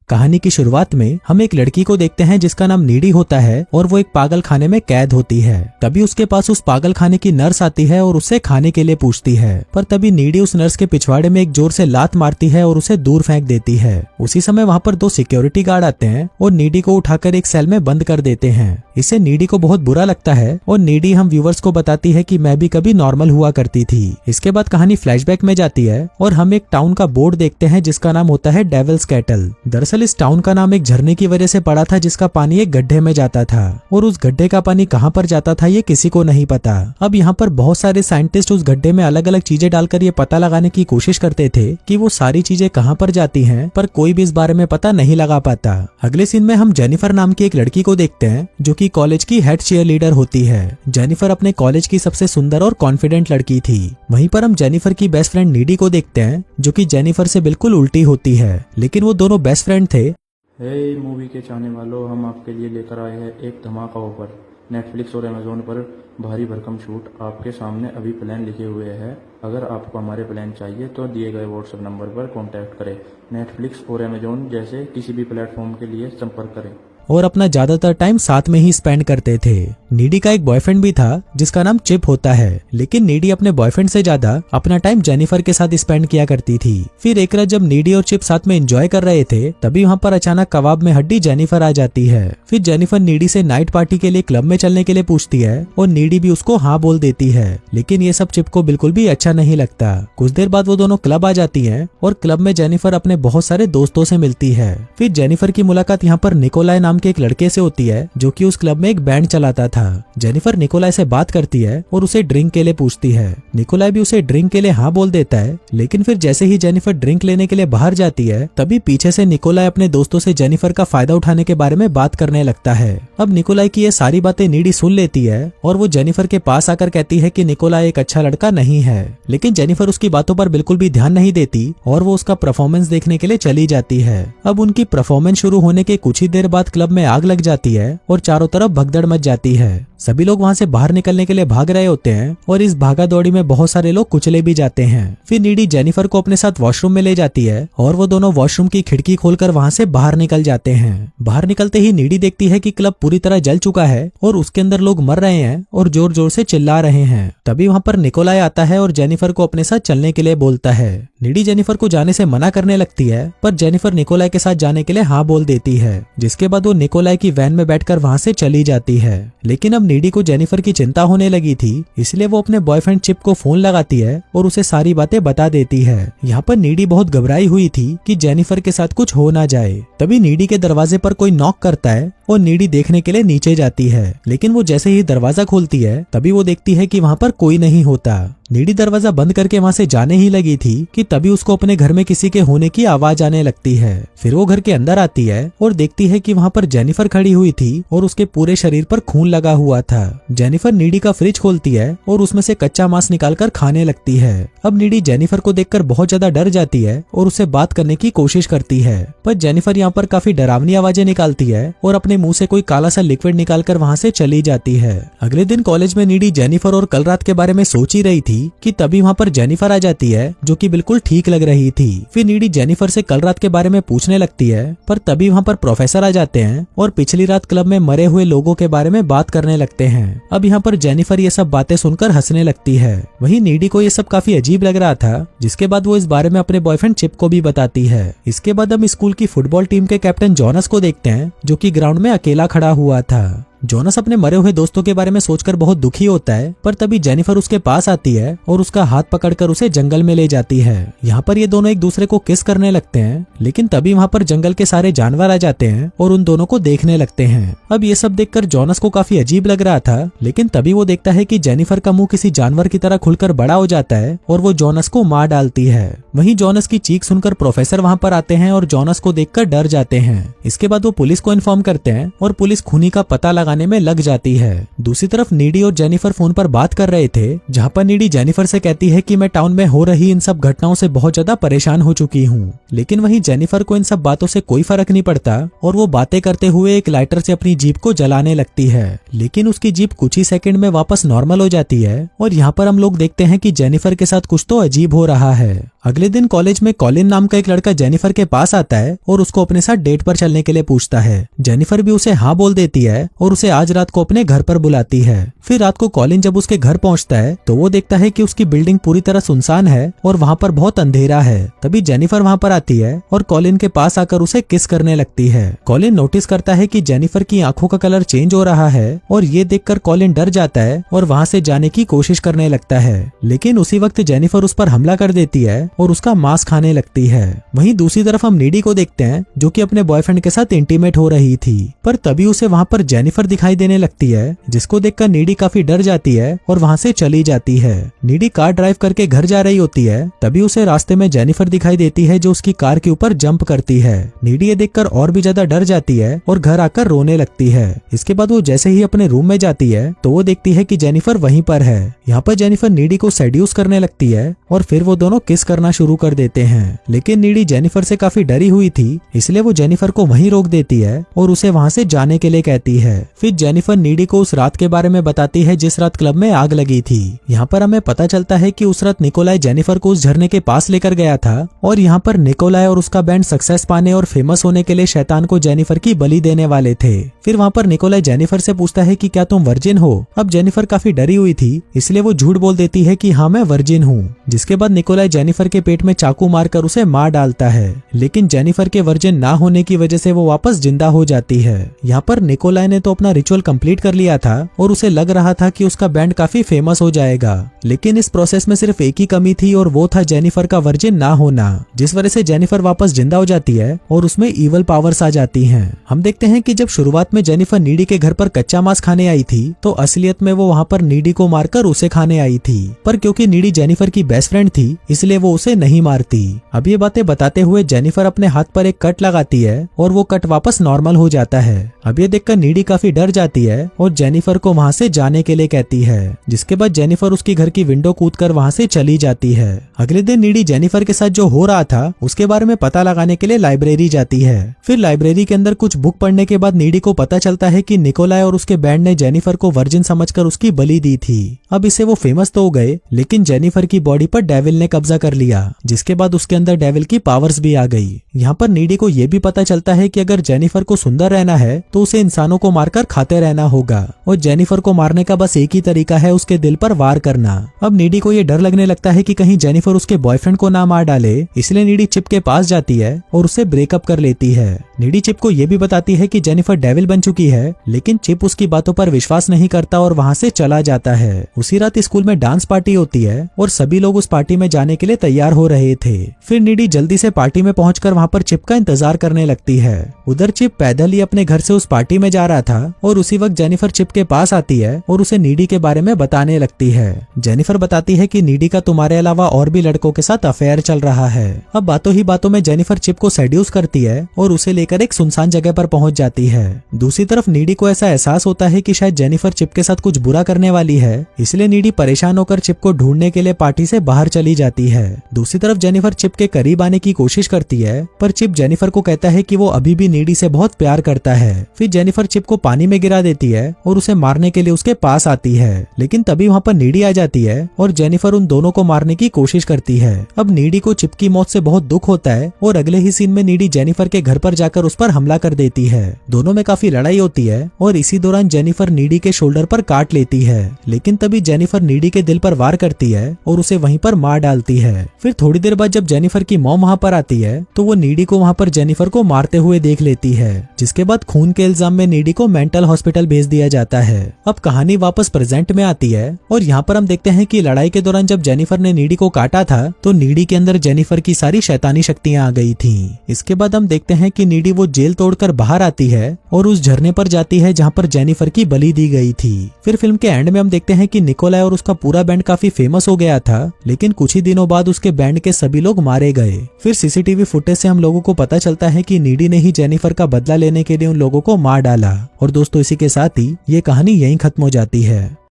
कहानी की शुरुआत में हम एक लड़की को देखते हैं जिसका नाम नीडी होता है और वो एक पागल खाने में कैद होती है। तभी उसके पास उस पागल खाने की नर्स आती है और उससे खाने के लिए पूछती है, पर तभी नीडी उस नर्स के पिछवाड़े में एक जोर से लात मारती है और उसे दूर फेंक देती है। उसी समय वहाँ पर 2 सिक्योरिटी गार्ड आते हैं और नीडी को उठाकर एक सेल में बंद कर देते हैं। इससे नीडी को बहुत बुरा लगता है और नीडी हम व्यूवर्स को बताती है कि मैं भी कभी नॉर्मल हुआ करती थी। इसके बाद कहानी फ्लैशबैक में जाती है और हम एक टाउन का बोर्ड देखते हैं जिसका नाम होता है डेविल्स कैटल। दरअसल इस टाउन का नाम एक झरने की वजह से पड़ा था जिसका पानी एक गड्ढे में जाता था और उस गड्ढे का पानी कहाँ पर जाता था ये किसी को नहीं पता। अब यहाँ पर बहुत सारे साइंटिस्ट उस गड्ढे में अलग अलग चीजें डालकर ये पता लगाने की कोशिश करते थे कि वो सारी चीजें कहाँ पर जाती हैं, पर कोई भी इस बारे में पता नहीं लगा पाता। अगले सीन में हम जेनिफर नाम की एक लड़की को देखते हैं जो कि कॉलेज की हेड चीयर लीडर होती है। जेनिफर अपने कॉलेज की सबसे सुंदर और कॉन्फिडेंट लड़की थी। वहीं पर हम जेनिफर की बेस्ट फ्रेंड नीडी को देखते हैं जो कि जेनिफर से बिल्कुल उल्टी होती है, लेकिन वो दोनों बेस्ट फ्रेंड थे। हे मूवी के चाहने वालों, हम आपके लिए लेकर आए हैं एक धमाका ऑफर। नेटफ्लिक्स और अमेजोन पर भारी भरकम छूट आपके सामने अभी प्लान लिखे हुए हैं। अगर आपको हमारे प्लान चाहिए तो दिए गए व्हाट्सएप नंबर पर कॉन्टैक्ट करें। नेटफ्लिक्स और अमेजोन जैसे किसी भी प्लेटफॉर्म के लिए संपर्क करें और अपना ज्यादातर टाइम साथ में ही स्पेंड करते थे। नीडी का एक बॉयफ्रेंड भी था जिसका नाम चिप होता है, लेकिन नीडी अपने बॉयफ्रेंड से ज्यादा अपना टाइम जेनिफर के साथ स्पेंड किया करती थी। फिर एक रात जब नीडी और चिप साथ में एंजॉय कर रहे थे तभी वहाँ पर अचानक कबाब में हड्डी जेनिफर आ जाती है। फिर जेनिफर नीडी से नाइट पार्टी के लिए क्लब में चलने के लिए पूछती है और नीडी भी उसको हाँ बोल देती है, लेकिन ये सब चिप को बिल्कुल भी अच्छा नहीं लगता। कुछ देर बाद वो दोनों क्लब आ जाती है और क्लब में जेनिफर अपने बहुत सारे दोस्तों से मिलती है। फिर जेनिफर की मुलाकात यहाँ पर निकोलाई नाम के एक लड़के से होती है जो कि उस क्लब में एक बैंड चलाता था। जेनिफर निकोलाई से बात करती है और उसे ड्रिंक के लिए पूछती है। निकोलाई भी उसे ड्रिंक के लिए हाँ बोल देता है, लेकिन फिर जैसे ही जेनिफर ड्रिंक लेने के लिए बाहर जाती है तभी पीछे से निकोलाई अपने दोस्तों से जेनिफर का फायदा उठाने के बारे में बात करने लगता है। अब निकोलाई की ये सारी बातें नीडी सुन लेती है और वो जेनिफर के पास आकर कहती है कि निकोलाई एक अच्छा लड़का नहीं है, लेकिन जेनिफर उसकी बातों पर बिल्कुल भी ध्यान नहीं देती और वो उसका परफॉर्मेंस देखने के लिए चली जाती है। अब उनकी परफॉर्मेंस शुरू होने के कुछ ही देर बाद क्लब में आग लग जाती है और चारों तरफ भगदड़ मच जाती है। सभी लोग वहाँ से बाहर निकलने के लिए भाग रहे होते हैं और इस भागा दौड़ी में बहुत सारे लोग कुचले भी जाते हैं। फिर नीडी जेनिफर को अपने साथ वॉशरूम में ले जाती है और वो दोनों वॉशरूम की खिड़की खोलकर वहाँ से बाहर निकल जाते हैं। बाहर निकलते ही नीडी देखती है कि क्लब पूरी तरह जल चुका है और उसके अंदर लोग मर रहे हैं और जोर जोर से चिल्ला रहे हैं। तभी वहाँ पर निकोलाई आता है और जेनिफर को अपने साथ चलने के लिए बोलता है। नीडी जेनिफर को जाने से मना करने लगती है, पर जेनिफर निकोलाई के साथ जाने के लिए हाँ बोल देती है, जिसके बाद वो निकोलाई की वैन में बैठकर वहाँ से चली जाती है। लेकिन अब नीडी को जेनिफर की चिंता होने लगी थी, इसलिए वो अपने बॉयफ्रेंड चिप को फोन लगाती है और उसे सारी बातें बता देती है। यहाँ पर नीडी बहुत घबराई हुई थी कि जेनिफर के साथ कुछ हो ना जाए। तभी नीडी के दरवाजे पर कोई नॉक करता है और नीडी देखने के लिए नीचे जाती है, लेकिन वो जैसे ही दरवाजा खोलती है तभी वो देखती है कि वहाँ पर कोई नहीं होता। नीडी दरवाजा बंद करके वहाँ से जाने ही लगी थी कि तभी उसको अपने घर में किसी के होने की आवाज आने लगती है। फिर वो घर के अंदर आती है और देखती है कि वहाँ पर जेनिफर खड़ी हुई थी और उसके पूरे शरीर पर खून लगा हुआ था। जेनिफर नीडी का फ्रिज खोलती है और उसमें से कच्चा मांस निकालकर खाने लगती है। अब नीडी जेनिफर को देखकर बहुत ज्यादा डर जाती है और उससे बात करने की कोशिश करती है, पर जेनिफर यहाँ पर काफी डरावनी आवाजें निकालती है और अपने मुंह से कोई काला सा लिक्विड निकालकर वहाँ से चली जाती है। अगले दिन कॉलेज में नीडी जेनिफर और कल रात के बारे में सोच ही रही थी कि तभी वहाँ पर जेनिफर आ जाती है जो कि बिल्कुल ठीक लग रही थी। फिर नीडी जेनिफर से कल रात के बारे में पूछने लगती है, पर तभी वहाँ पर प्रोफेसर आ जाते हैं और पिछली रात क्लब में मरे हुए लोगों के बारे में बात करने लगते हैं। अब यहाँ पर जेनिफर ये सब बातें सुनकर हंसने लगती है। वहीं नीडी को ये सब काफी अजीब लग रहा था, जिसके बाद वो इस बारे में अपने बॉयफ्रेंड चिप को भी बताती है। इसके बाद हम स्कूल की फुटबॉल टीम के कैप्टन जॉनस को देखते हैं जो कि ग्राउंड में अकेला खड़ा हुआ था। जोनस अपने मरे हुए दोस्तों के बारे में सोचकर बहुत दुखी होता है, पर तभी जेनिफर उसके पास आती है और उसका हाथ पकड़कर उसे जंगल में ले जाती है। यहाँ पर ये दोनों एक दूसरे को किस करने लगते हैं, लेकिन तभी वहाँ पर जंगल के सारे जानवर आ जाते हैं और उन दोनों को देखने लगते हैं। अब ये सब देखकर जोनस को काफी अजीब लग रहा था, लेकिन तभी वो देखता है कि जेनिफर का मुंह किसी जानवर की तरह खुलकर बड़ा हो जाता है और वो जोनस को मार डालती है। वहीं जोनस की चीख सुनकर प्रोफेसर वहाँ पर आते हैं और जोनस को देखकर डर जाते हैं। इसके बाद वो पुलिस को इन्फॉर्म करते हैं और पुलिस खूनी का पता लगाने में लग जाती है। दूसरी तरफ नीडी और जेनिफर फोन पर बात कर रहे थे, जहाँ पर नीडी जेनिफर से कहती है कि मैं टाउन में हो रही इन सब घटनाओं से बहुत ज्यादा परेशान हो चुकी हूँ। लेकिन वहीं जेनिफर को इन सब बातों से कोई फर्क नहीं पड़ता और वो बातें करते हुए एक लाइटर से अपनी जीप को जलाने लगती है, लेकिन उसकी जीप कुछ ही सेकंड में वापस नॉर्मल हो जाती है। और यहाँ पर हम लोग देखते हैं कि जेनिफर के साथ कुछ तो अजीब हो रहा है। अगले दिन कॉलेज में कॉलिन नाम का एक लड़का जेनिफर के पास आता है और उसको अपने साथ डेट पर चलने के लिए पूछता है। जेनिफर भी उसे हाँ बोल देती है और उसे आज रात को अपने घर पर बुलाती है। फिर रात को कॉलिन जब उसके घर पहुंचता है तो वो देखता है कि उसकी बिल्डिंग पूरी तरह सुनसान है और वहाँ पर बहुत अंधेरा है। तभी जेनिफर वहाँ पर आती है और कॉलिन के पास आकर उसे किस करने लगती है। कॉलिन नोटिस करता है कि जेनिफर की आंखों का कलर चेंज हो रहा है और ये देखकर कॉलिन डर जाता है और वहाँ से जाने की कोशिश करने लगता है, लेकिन उसी वक्त जेनिफर उस पर हमला कर देती है और उसका मांस खाने लगती है। वहीं दूसरी तरफ हम नीडी को देखते हैं जो कि अपने बॉयफ्रेंड के साथ इंटीमेट हो रही थी, पर तभी उसे वहाँ पर जेनिफर दिखाई देने लगती है, जिसको देखकर नीडी काफी डर जाती है और वहाँ से चली जाती है। नीडी कार ड्राइव करके घर जा रही होती है, तभी उसे रास्ते में जेनिफर दिखाई देती है जो उसकी कार के ऊपर जंप करती है। नीडी ये देखकर और भी ज्यादा डर जाती है और घर आकर रोने लगती है। इसके बाद वो जैसे ही अपने रूम में जाती है तो वो देखती है कि जेनिफर वहीं पर है। यहाँ पर जेनिफर नीडी को सेड्यूस करने लगती है और फिर वो दोनों किस करना शुरू कर देते हैं, लेकिन नीडी जेनिफर से काफी डरी हुई थी, इसलिए वो जेनिफर को वहीं रोक देती है और उसे वहाँ से जाने के लिए कहती है। फिर जेनिफर नीडी को उस रात के बारे में बताती है जिस रात क्लब में आग लगी थी। यहाँ पर हमें पता चलता है कि उस रात निकोलाई जेनिफर को उस झरने के पास लेकर गया था और यहाँ पर निकोलाई और उसका बैंड सक्सेस पाने और फेमस होने के लिए शैतान को जेनिफर की बलि देने वाले थे। फिर वहाँ पर निकोलाई जेनिफर से पूछता है कि क्या तुम वर्जिन हो। अब जेनिफर काफी डरी हुई थी, इसलिए वो झूठ बोल देती है कि हाँ मैं वर्जिन हूँ। जिसके बाद निकोलाई जेनिफर के पेट में चाकू मारकर उसे मार डालता है, लेकिन जेनिफर के वर्जिन ना होने की वजह से वो वापस जिंदा हो जाती है। यहाँ पर निकोलाई ने तो अपना रिचुअल कंप्लीट कर लिया था और उसे लग रहा था कि उसका बैंड काफी फेमस हो जाएगा, लेकिन इस प्रोसेस में सिर्फ एक ही कमी थी और वो था जेनिफर का वर्जिन ना होना, जिस वजह से जेनिफर वापस जिंदा हो जाती है और उसमें इवल पावर्स आ जाती हैं। हम देखते हैं कि जब शुरुआत में जेनिफर नीडी के घर पर कच्चा मांस खाने आई थी तो असलियत में वो वहाँ पर नीडी को मारकर उसे खाने आई थी, पर क्योंकि नीडी जेनिफर की बेस्ट फ्रेंड थी इसलिए वो उसे नहीं मारती। अब ये बातें बताते हुए जेनिफर अपने हाथ पर एक कट लगाती है और वो कट वापस नॉर्मल हो जाता है। अब ये देखकर नीडी काफी डर जाती है और जेनिफर को वहाँ से जाने के लिए कहती है, जिसके बाद जेनिफर उसकी घर की विंडो कूदकर वहाँ से चली जाती है। अगले दिन नीडी जेनिफर के साथ जो हो रहा था उसके बारे में पता लगाने के लिए लाइब्रेरी जाती है। फिर लाइब्रेरी के अंदर कुछ बुक पढ़ने के बाद नीडी को पता चलता है कि निकोलाई और उसके बैंड ने जेनिफर को वर्जिन समझकर उसकी बलि दी थी। अब इससे वो फेमस तो हो गए, लेकिन जेनिफर की बॉडी पर डेविल ने कब्जा कर लिया, जिसके बाद उसके अंदर डेविल की पावर्स भी आ गई। यहाँ पर नीडी को ये भी पता चलता है कि अगर जेनिफर को सुंदर रहना है तो उसे इंसानों को मारकर खाते रहना होगा और जेनिफर को मारने का बस एक ही तरीका है, उसके दिल पर वार करना। अब नीडी को ये डर लगने लगता है कि कहीं जेनिफर उसके बॉयफ्रेंड को ना मार डाले, इसलिए नीडी चिप के पास जाती है और उससे ब्रेकअप कर लेती है। नीडी चिप को ये भी बताती है कि जेनिफर डेविल बन चुकी है, लेकिन चिप उसकी बातों पर विश्वास नहीं करता और वहाँ से चला जाता है। उसी रात स्कूल में डांस पार्टी होती है और सभी लोग उस पार्टी में जाने के लिए तैयार हो रहे थे। फिर नीडी जल्दी से पार्टी में पहुंचकर वहाँ पर चिप का इंतजार करने लगती है। उधर चिप पैदल ही अपने घर से उस पार्टी में जा रहा था और उसी वक्त जेनिफर चिप के पास आती है और उसे नीडी के बारे में बताने लगती है। जेनिफर बताती है कि नीडी का तुम्हारे अलावा और भी लड़कों के साथ अफेयर चल रहा है। अब बातों ही बातों में जेनिफर चिप को सेड्यूस करती है और उसे लेकर एक सुनसान जगह पर पहुंच जाती है। दूसरी तरफ नीडी को ऐसा एहसास होता है कि शायद जेनिफर चिप के साथ कुछ बुरा करने वाली है, इसलिए नीडी परेशान होकर चिप को ढूंढने के लिए पार्टी से बाहर चली जाती है। दूसरी तरफ जेनिफर चिप के करीब आने की कोशिश करती है, पर चिप जेनिफर को कहता है कि वो अभी भी नीडी से बहुत प्यार करता है। फिर जेनिफर चिप को पानी में गिरा देती है और उसे मारने के लिए उसके पास आती है, लेकिन तभी वहाँ पर नीडी आ जाती है और जेनिफर उन दोनों को मारने की कोशिश करती है। अब नीडी को चिप की मौत से बहुत दुख होता है और अगले ही सीन में नीडी जेनिफर के घर पर जाकर उस पर हमला कर देती है। दोनों में काफी लड़ाई होती है और इसी दौरान जेनिफर नीडी के शोल्डर पर काट लेती है, लेकिन तभी जेनिफर नीडी के दिल पर वार करती है और उसे वहीं पर मार डालती है। फिर थोड़ी देर बाद जब जेनिफर की मॉम वहाँ पर आती है तो वो नीडी को वहाँ पर जेनिफर को मारते हुए देख लेती है, जिसके बाद खून के इल्जाम में नीडी को मेंटल हॉस्पिटल भेज दिया जाता है। अब कहानी वापस प्रेजेंट में आती है और यहाँ पर हम देखते हैं कि लड़ाई के दौरान जब जेनिफर ने नीडी को काटा था तो नीडी के अंदर जेनिफर की सारी शैतानी शक्तियां आ गई थीं। इसके बाद हम देखते हैं कि नीडी वो जेल तोड़कर बाहर आती है और उस झरने पर जाती है जहाँ पर जेनिफर की बलि दी गई थी। फिर फिल्म के एंड में हम देखते हैं कि निकोलाई और उसका पूरा बैंड काफी फेमस हो गया था, लेकिन कुछ ही दिनों बाद उसके बैंड के सभी लोग मारे गए। फिर सीसीटीवी फुटेज से हम लोगों को पता चलता है कि नीडी ने ही जेनिफर का बदला लेने के लिए उन लोगों को मार डाला। और दोस्तों इसी के साथ ही ये कहानी यहीं खत्म हो जाती है।